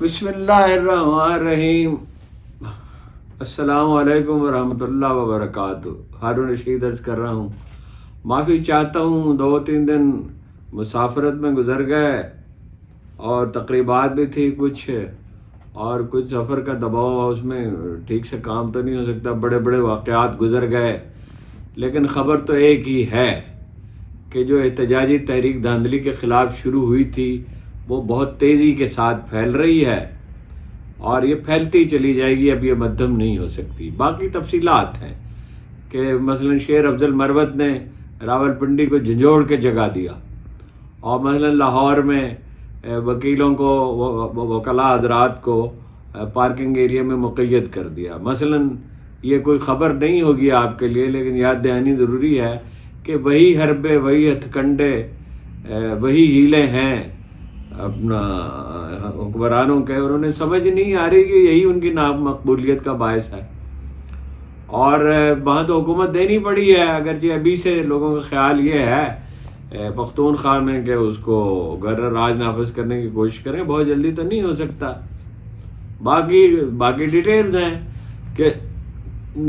بسم اللہ الرحمن الرحیم۔ السلام علیکم ورحمۃ اللہ وبرکاتہ۔ ہارون رشید عرض کر رہا ہوں، معافی چاہتا ہوں، 2-3 دن مسافرت میں گزر گئے اور تقریبات بھی تھی کچھ، اور کچھ سفر کا دباؤ، اس میں ٹھیک سے کام تو نہیں ہو سکتا، بڑے بڑے واقعات گزر گئے۔ لیکن خبر تو ایک ہی ہے کہ جو احتجاجی تحریک دھاندلی کے خلاف شروع ہوئی تھی وہ بہت تیزی کے ساتھ پھیل رہی ہے، اور یہ پھیلتی چلی جائے گی، اب یہ مدھم نہیں ہو سکتی۔ باقی تفصیلات ہیں کہ مثلا شیر افضل مروت نے راولپنڈی کو جھنجھوڑ کے جگہ دیا، اور مثلا لاہور میں وکیلوں کو، وکلاء حضرات کو پارکنگ ایریا میں مقید کر دیا۔ مثلا یہ کوئی خبر نہیں ہوگی آپ کے لیے، لیکن یاد دہانی ضروری ہے کہ وہی حربے، وہی ہتھ کنڈے، وہی ہیلے ہیں اپنا حکمرانوں کے، اور انہیں سمجھ نہیں آ رہی کہ یہی ان کی نامقبولیت کا باعث ہے، اور وہاں تو حکومت دینی پڑی ہے، اگرچہ ابھی سے لوگوں کا خیال یہ ہے پختونخوا میں کہ اس کو گھر راج نافذ کرنے کی کوشش کریں، بہت جلدی تو نہیں ہو سکتا۔ باقی ڈیٹیلز ہیں کہ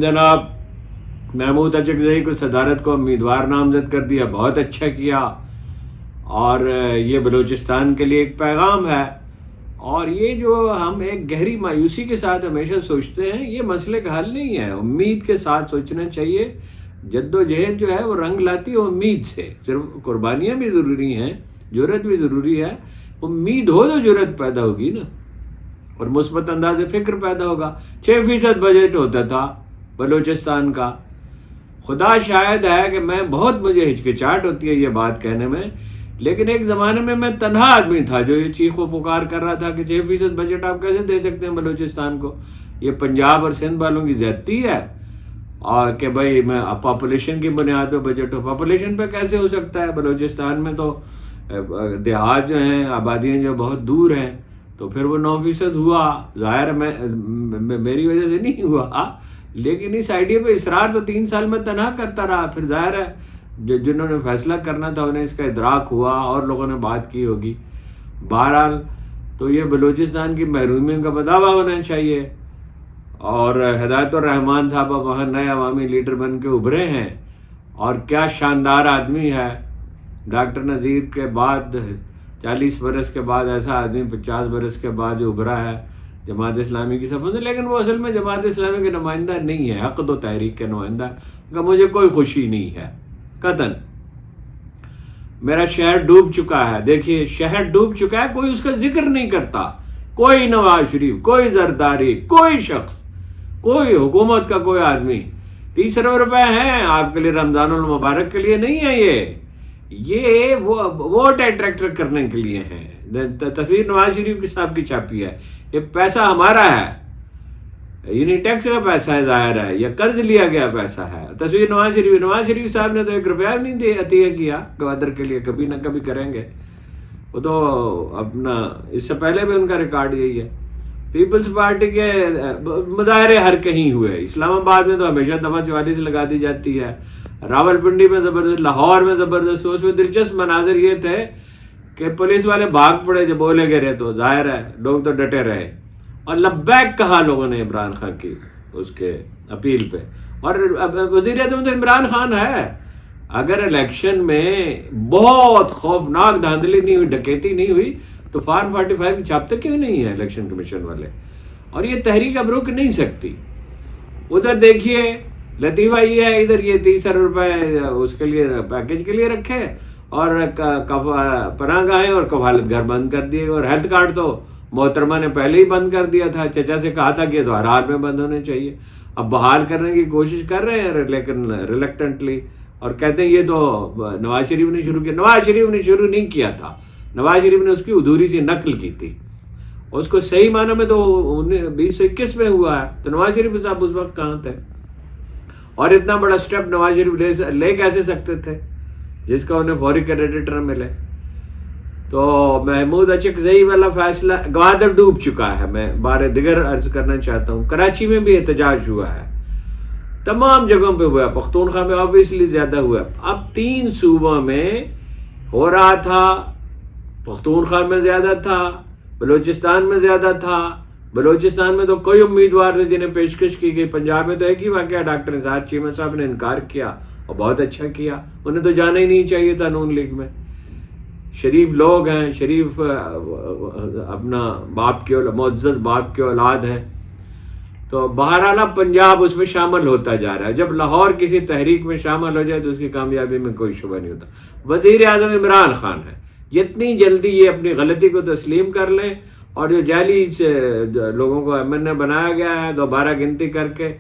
جناب محمود اچکزئی کو صدارت کو امیدوار نامزد کر دیا، بہت اچھا کیا، اور یہ بلوچستان کے لیے ایک پیغام ہے۔ اور یہ جو ہم ایک گہری مایوسی کے ساتھ ہمیشہ سوچتے ہیں، یہ مسئلے کا حل نہیں ہے، امید کے ساتھ سوچنا چاہیے۔ جد و جہد جو ہے وہ رنگ لاتی ہے امید سے، صرف قربانیاں بھی ضروری ہیں، جرأت بھی ضروری ہے، امید ہو تو جرأت پیدا ہوگی نا، اور مثبت انداز فکر پیدا ہوگا۔ 6% بجٹ ہوتا تھا بلوچستان کا، خدا شاہد ہے کہ مجھے ہچکچاہٹ ہوتی ہے یہ بات کہنے میں، لیکن ایک زمانے میں تنہا آدمی تھا جو یہ چیخ و پکار کر رہا تھا کہ 6% بجٹ آپ کیسے دے سکتے ہیں بلوچستان کو، یہ پنجاب اور سندھ والوں کی زیادتی ہے، اور کہ بھائی میں پاپولیشن کی بنیاد پہ بجٹ ہو، پاپولیشن پہ کیسے ہو سکتا ہے؟ بلوچستان میں تو دیہات جو ہیں، آبادیاں جو بہت دور ہیں، تو پھر وہ 9% ہوا، ظاہر میری وجہ سے نہیں ہوا، لیکن اس آئیڈیا پہ اصرار تو 3 سال میں تنہا کرتا رہا، پھر ظاہر ہے جنہوں نے فیصلہ کرنا تھا انہیں اس کا ادراک ہوا اور لوگوں نے بات کی ہوگی۔ بہرحال تو یہ بلوچستان کی محرومیوں کا بداوا ہونا چاہیے، اور ہدایت الرحمان صاحب وہاں نئے عوامی لیڈر بن کے ابھرے ہیں، اور کیا شاندار آدمی ہے۔ ڈاکٹر نذیر کے بعد 40 برس کے بعد ایسا آدمی 50 برس کے بعد جو ابھرا ہے جماعت اسلامی کی صفوں سے، لیکن وہ اصل میں جماعت اسلامی کے نمائندہ نہیں ہے، حق و تحریک کے نمائندہ کا مجھے کوئی خوشی نہیں ہے قطعاً۔ میرا شہر ڈوب چکا ہے، دیکھیے شہر ڈوب چکا ہے، کوئی اس کا ذکر نہیں کرتا، کوئی نواز شریف، کوئی زرداری، کوئی شخص، کوئی حکومت کا کوئی آدمی۔ 30 ارب روپے ہیں آپ کے لیے رمضان المبارک کے لیے نہیں ہے، یہ ووٹ اٹریکٹ کرنے کے لیے ہیں۔ تصویر نواز شریف صاحب کی چھاپی ہے، یہ پیسہ ہمارا ہے، یعنی ٹیکس کا پیسہ ہے، ظاہر ہے، یا قرض لیا گیا پیسہ ہے۔ تصویر نواز شریف صاحب نے تو 1 روپیہ بھی نہیں عطیہ کیا گوادر کے لیے، کبھی نہ کبھی کریں گے وہ تو اپنا، اس سے پہلے بھی ان کا ریکارڈ یہی ہے۔ پیپلز پارٹی کے مظاہرے ہر کہیں ہوئے، اسلام آباد میں تو ہمیشہ دفعہ 44 لگا دی جاتی ہے، راولپنڈی میں زبردست، لاہور میں زبردست، اس میں دلچسپ مناظر یہ تھے کہ پولیس والے بھاگ پڑے جب بولے گئے، تو ظاہر ہے لوگ تو ڈٹے رہے، اور لبیک کہا لوگوں نے عمران خان کی اس کے اپیل پہ، اور وزیر اعظم تو عمران خان ہے۔ اگر الیکشن میں بہت خوفناک دھاندلی نہیں ہوئی، ڈکیتی نہیں ہوئی، تو فارم 45 چھاپتے کیوں نہیں ہے الیکشن کمیشن والے؟ اور یہ تحریک اب رک نہیں سکتی۔ ادھر دیکھیے لطیفہ یہ ہے، ادھر یہ 30 ارب روپے اس کے لیے پیکیج کے لیے رکھے، اور پناہ گاہیں اور کفالت گھر بند کر دیے، اور ہیلتھ کارڈ تو محترمہ نے پہلے ہی بند کر دیا تھا، چچا سے کہا تھا کہ تو ہر حال میں بند ہونے چاہیے، اب بحال کرنے کی کوشش کر رہے ہیں لیکن ریلیکٹنٹلی، اور کہتے ہیں یہ تو نواز شریف نے شروع کیا۔ نواز شریف نے شروع نہیں کیا تھا، نواز شریف نے اس کی ادھوری سی نقل کی تھی، اس کو صحیح معنی میں تو 2021 میں ہوا ہے، تو نواز شریف صاحب اس وقت کہاں تھے؟ اور اتنا بڑا سٹیپ نواز شریف لے کیسے سکتے تھے جس کا انہیں فوری کریڈٹ نہ ملے؟ تو محمود اچکزئی والا فیصلہ، گوادر ڈوب چکا ہے، میں بار دیگر عرض کرنا چاہتا ہوں، کراچی میں بھی احتجاج ہوا ہے، تمام جگہوں پہ ہوا ہے، پختونخوا میں آبویسلی زیادہ ہوا ہے۔ اب 3 صوبوں میں ہو رہا تھا، پختونخوا میں زیادہ تھا، بلوچستان میں زیادہ تھا. بلوچستان میں تو کوئی امیدوار تھے جنہیں پیشکش کی گئی. پنجاب میں تو ایک ہی واقعہ ڈاکٹر نثار چیمہ صاحب نے انکار کیا اور بہت اچھا کیا. انہیں تو جانا ہی نہیں چاہیے تھا نون لیگ میں. شریف لوگ ہیں, شریف اپنا باپ کے معزز باپ کے اولاد ہیں. تو بہرحال اب پنجاب اس میں شامل ہوتا جا رہا ہے. جب لاہور کسی تحریک میں شامل ہو جائے تو اس کی کامیابی میں کوئی شبہ نہیں ہوتا. وزیر اعظم عمران خان ہے, جتنی جلدی یہ اپنی غلطی کو تسلیم کر لیں اور جو جعلی لوگوں کو MNA بنایا گیا ہے دوبارہ گنتی کر کے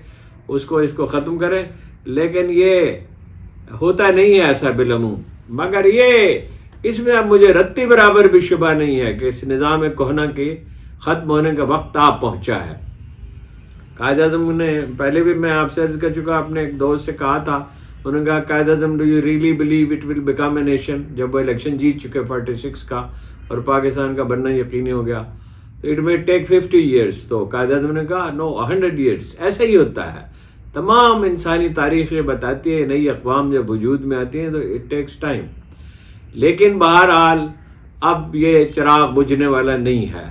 اس کو ختم کریں. لیکن یہ ہوتا نہیں ہے ایسا بالعموم. مگر یہ اس میں اب مجھے رتی برابر بھی شبہ نہیں ہے کہ اس نظام کہنا کے ختم ہونے کا وقت آپ پہنچا ہے. قائد اعظم نے پہلے بھی میں آپ سے عرض کر چکا, اپنے ایک دوست سے کہا تھا, انہوں نے کہا Quaid Azam do you really believe it will become a nation, جب وہ الیکشن جیت چکے 46 کا اور پاکستان کا بننا یقینی ہو گیا, تو اٹ may ٹیک 50 years. تو قائد اعظم نے کہا نو 100 years. ایسا ہی ہوتا ہے, تمام انسانی تاریخ یہ بتاتی ہے نئی اقوام جب وجود میں آتی ہیں تو اٹ ٹیکس ٹائم. لیکن بہرحال اب یہ چراغ بجھنے والا نہیں ہے.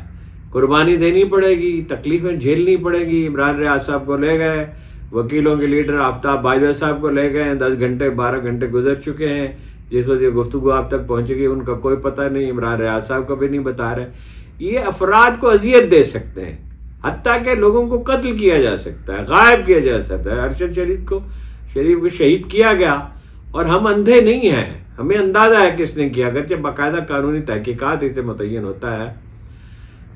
قربانی دینی پڑے گی, تکلیفیں جھیلنی پڑے گی. عمران ریاض صاحب کو لے گئے, وکیلوں کے لیڈر آفتاب باجوہ صاحب کو لے گئے, 10 گھنٹے 12 گھنٹے گزر چکے ہیں. جس وجہ یہ گفتگو آپ تک پہنچے گی ان کا کوئی پتہ نہیں, عمران ریاض صاحب کو بھی نہیں بتا رہے. یہ افراد کو اذیت دے سکتے ہیں, حتیٰ کہ لوگوں کو قتل کیا جا سکتا ہے, غائب کیا جا سکتا ہے. ارشد شریف کو شہید کیا گیا اور ہم اندھے نہیں ہیں, ہمیں اندازہ ہے کس نے کیا, اگرچہ باقاعدہ قانونی تحقیقات اسے متعین ہوتا ہے.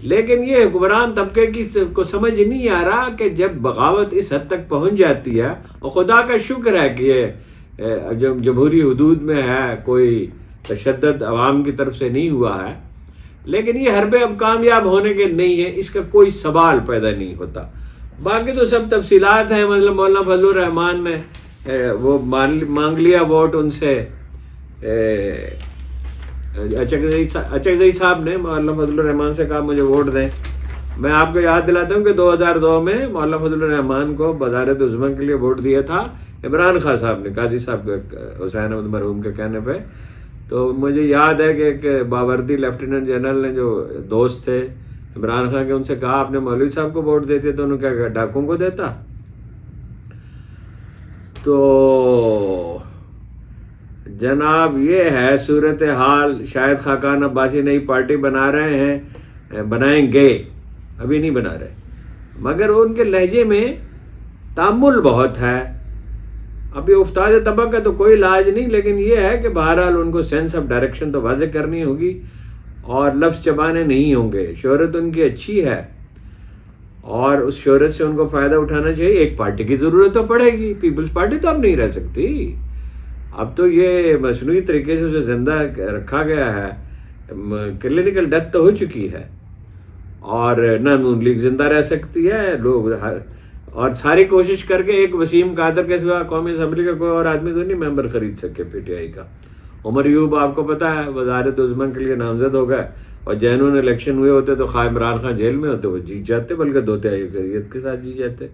لیکن یہ حکمران طبقے کو سمجھ نہیں آ رہا کہ جب بغاوت اس حد تک پہنچ جاتی ہے, اور خدا کا شکر ہے کہ یہ جمہوری حدود میں ہے, کوئی تشدد عوام کی طرف سے نہیں ہوا ہے, لیکن یہ حربے اب کامیاب ہونے کے نہیں ہیں, اس کا کوئی سوال پیدا نہیں ہوتا. باقی تو سب تفصیلات ہیں. مطلب مولانا فضل الرحمان نے وہ مانگ لیا ووٹ ان سے, اچکزئی صاحب نے مولانا فضل الرحمان سے کہا مجھے ووٹ دیں. میں آپ کو یاد دلاتا ہوں کہ 2002 میں مولانا فضل الرحمان کو وزارت عظمیٰ کے لیے ووٹ دیا تھا عمران خان صاحب نے, قاضی صاحب کے حسین احمد مرحوم کے کہنے پہ. تو مجھے یاد ہے کہ ایک باوردی لیفٹیننٹ جنرل نے جو دوست تھے عمران خان کے, ان سے کہا آپ نے مولوی صاحب کو ووٹ دیتے تو انہوں نے کہا ڈاکوں کو دیتا. تو جناب یہ ہے صورتحال. شاید خاقان عباسی نئی پارٹی بنا رہے ہیں, بنائیں گے, ابھی نہیں بنا رہے, مگر ان کے لہجے میں تامل بہت ہے. ابھی افتاد طبع کا تو کوئی علاج نہیں, لیکن یہ ہے کہ بہرحال ان کو سینس آف ڈائریکشن تو واضح کرنی ہوگی اور لفظ چبانے نہیں ہوں گے. شہرت ان کی اچھی ہے اور اس شہرت سے ان کو فائدہ اٹھانا چاہیے. ایک پارٹی کی ضرورت تو پڑے گی, پیپلز پارٹی تو اب نہیں رہ سکتی. اب تو یہ مصنوعی طریقے سے اسے زندہ رکھا گیا ہے, کلینکل ڈیتھ تو ہو چکی ہے, اور نہ نون لیگ زندہ رہ سکتی ہے. لوگ اور ساری کوشش کر کے ایک وسیم قادر کے سوا قومی اسمبلی کا کوئی اور آدمی تو نہیں ممبر خرید سکے PTI کا. عمر ایوب آپ کو پتہ ہے وزارت عظمیٰ کے لیے نامزد ہو گئے, اور جینون الیکشن ہوئے ہوتے تو خواہ عمران خان جیل میں ہوتے وہ جیت جاتے, بلکہ 2/3 اکثریت کے ساتھ جیت جاتے.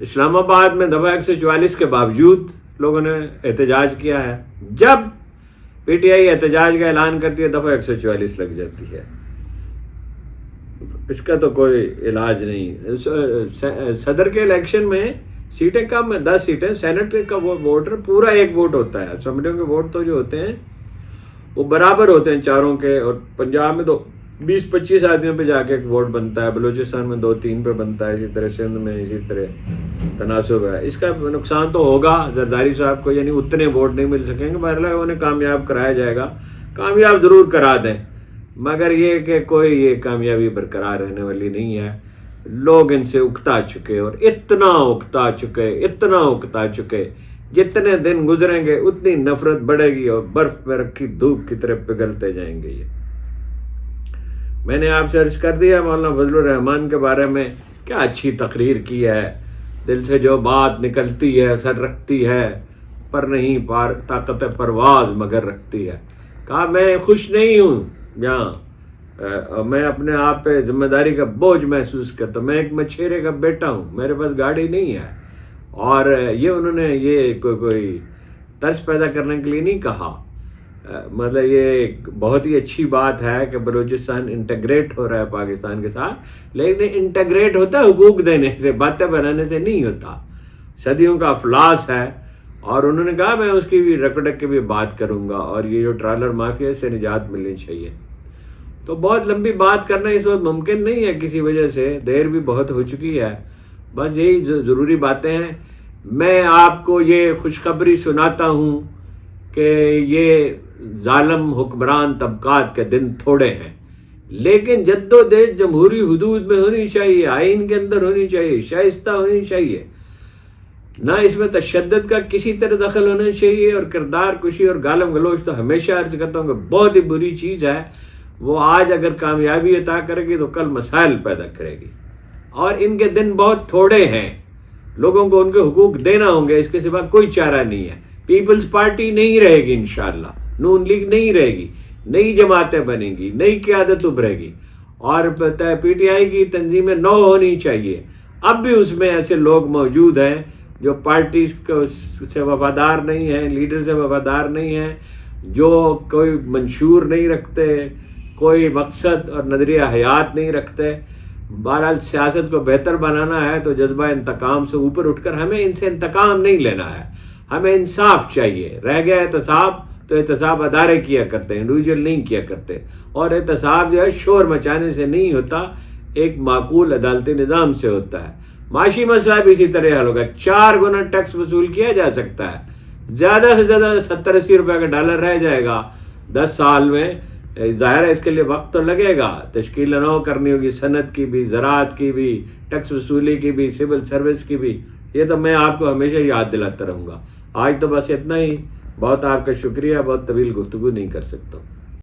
اسلام آباد میں دفعہ 144 کے باوجود لوگوں نے احتجاج کیا ہے. جب PTI احتجاج کا اعلان کرتی ہے دفعہ 144 لگ جاتی ہے. اس کا تو کوئی علاج نہیں. صدر کے الیکشن میں سیٹیں کم ہیں, 10 سیٹیں. سینٹ کا ووٹر پورا 1 ووٹ ہوتا ہے. اسمبلیوں کے ووٹ تو جو ہوتے ہیں وہ برابر ہوتے ہیں چاروں کے, اور پنجاب میں تو 20-25 آدمیوں پہ جا کے ایک ووٹ بنتا ہے, بلوچستان میں 2-3 پہ بنتا ہے, اسی طرح سندھ میں اسی طرح تناسب ہے. اس کا نقصان تو ہوگا زرداری صاحب کو, یعنی اتنے ووٹ نہیں مل سکیں گے. بہرحال انہیں کامیاب کرایا جائے گا, کامیاب ضرور کرا دیں, مگر یہ کہ کوئی یہ کامیابی برقرار رہنے والی نہیں ہے. لوگ ان سے اکتا چکے, اور اتنا اکتا چکے جتنے دن گزریں گے اتنی نفرت بڑھے گی, اور برف میں رکھی دھوپ کی طرف پگھلتے جائیں گے. یہ میں نے آپ سے عرض کر دیا مولانا فضل الرحمان کے بارے میں, کیا اچھی تقریر کی ہے. دل سے جو بات نکلتی ہے سر رکھتی ہے, پر نہیں طاقت پرواز مگر رکھتی ہے. کہا میں خوش نہیں ہوں یہاں, میں اپنے آپ پہ ذمہ داری کا بوجھ محسوس کرتا ہوں. میں ایک مچھیرے کا بیٹا ہوں, میرے پاس گاڑی نہیں ہے. اور یہ انہوں نے یہ کوئی طرز پیدا کرنے کے لیے نہیں کہا, مطلب یہ بہت ہی اچھی بات ہے کہ بلوچستان انٹیگریٹ ہو رہا ہے پاکستان کے ساتھ، لیکن انٹیگریٹ ہوتا ہے حقوق دینے سے، باتیں بنانے سے نہیں ہوتا. صدیوں کا افلاس ہے، اور انہوں نے کہا میں اس کی بھی رکڑک کی بھی بات کروں گا، اور یہ جو ٹرالر مافیا سے نجات ملنی چاہیے. تو بہت لمبی بات کرنا اس وقت ممکن نہیں ہے کسی وجہ سے، دیر بھی بہت ہو چکی ہے. بس یہی ضروری باتیں ہیں. میں آپ کو یہ خوشخبری سناتا ہوں کہ یہ ظالم حکمران طبقات کے دن تھوڑے ہیں، لیکن جدوجہد جمہوری حدود میں ہونی چاہیے، آئین کے اندر ہونی چاہیے، شائستہ ہونی چاہیے، نہ اس میں تشدد کا کسی طرح دخل ہونا چاہیے. اور کردار کشی اور گالم گلوچ تو ہمیشہ عرض کرتا ہوں کہ بہت ہی بری چیز ہے. وہ آج اگر کامیابی عطا کرے گی تو کل مسائل پیدا کرے گی، اور ان کے دن بہت تھوڑے ہیں. لوگوں کو ان کے حقوق دینا ہوں گے، اس کے سوا کوئی چارہ نہیں ہے. پیپلز پارٹی نہیں رہے گی انشاءاللہ، نون لیگ نہیں رہے گی، نئی جماعتیں بنیں گی، نئی قیادت ابھرے گی، اور پی ٹی آئی کی تنظیمیں نو ہونی چاہیے. اب بھی اس میں ایسے لوگ موجود ہیں جو پارٹی سے وفادار نہیں ہیں، لیڈر سے وفادار نہیں ہیں، جو کوئی منشور نہیں رکھتے، کوئی مقصد اور نظریہ حیات نہیں رکھتے. بہرحال سیاست کو بہتر بنانا ہے تو جذبہ انتقام سے اوپر اٹھ کر ہمیں ان سے انتقام نہیں لینا ہے. ہمیں انصاف چاہیے. رہ گیا احتساب تو احتساب ادارے کیا کرتے ہیں، انڈیویجول نہیں کیا کرتے. اور احتساب جو ہے شور مچانے سے نہیں ہوتا، ایک معقول عدالتی نظام سے ہوتا ہے. معاشی مسئلہ بھی اسی طرح حل ہوگا. 4 گنا ٹیکس وصول کیا جا سکتا ہے، زیادہ سے زیادہ 70-80 روپے کا ڈالر رہ جائے گا 10 سال میں. ظاہر ہے اس کے لیے وقت تو لگے گا، تشکیل نو کرنی ہوگی، صنعت کی بھی، زراعت کی بھی، ٹیکس وصولی کی بھی، سول سروس کی بھی. یہ تو میں آپ کو ہمیشہ یاد دلاتا رہوں گا. آج تو بس اتنا ہی. بہت آپ کا شکریہ. بہت طویل گفتگو نہیں کر سکتا ہوں.